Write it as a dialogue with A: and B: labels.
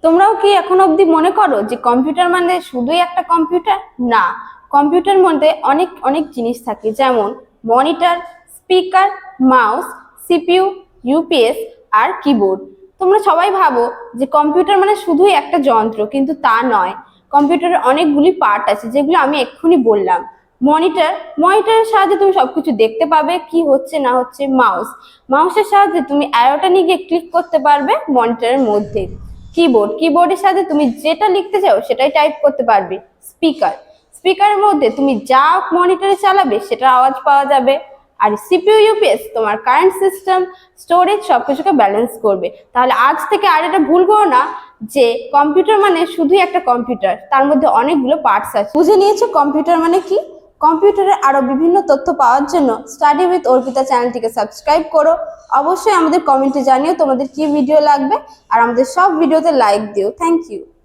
A: তোমরাও কি এখন অবধি মনে করো যে কম্পিউটার মানে শুধুই একটা কম্পিউটার? না, কম্পিউটার মধ্যে অনেক অনেক জিনিস থাকে, যেমন monitor, speaker, mouse, CPU, UPS আর কিবোর্ড। তোমরা সবাই ভাবো যে কম্পিউটার মানে শুধুই একটা যন্ত্র, কিন্তু তা নয়। কম্পিউটারের অনেকগুলি পার্ট আছে, যেগুলো আমি এক্ষুনি বললাম। মনিটরের সাহায্যে তুমি সবকিছু দেখতে পাবে, কি হচ্ছে না হচ্ছে। মাউসের সাহায্যে তুমি অ্যারোটা নিয়ে গিয়ে ক্লিক করতে পারবে মনিটরের মধ্যে। কিবোর্ডের সাথে তুমি যেটা লিখতে চাও সেটাই টাইপ করতে পারবে। স্পিকারের মধ্যে তুমি যা মনিটরে চালাবে সেটার আওয়াজ পাওয়া যাবে। আর সিপিইউ ইউপিএস তোমার কারেন্ট সিস্টেম, স্টোরেজ সবকিছুকে ব্যালেন্স করবে। তাহলে আজ থেকে আর এটা ভুল করো না যে কম্পিউটার মানে শুধুই একটা কম্পিউটার, তার মধ্যে অনেকগুলো পার্টস আছে। বুঝে নিয়েছো কম্পিউটার মানে কি? কম্পিউটারের আরো বিভিন্ন তথ্য পাওয়ার জন্য স্টাডি উইথ অর্পিতা চ্যানেলটিকে সাবস্ক্রাইব করো। অবশ্যই আমাদের কমেন্টে জানিও তোমাদের কি ভিডিও লাগবে, আর আমাদের সব ভিডিওতে লাইক দিও। Thank you.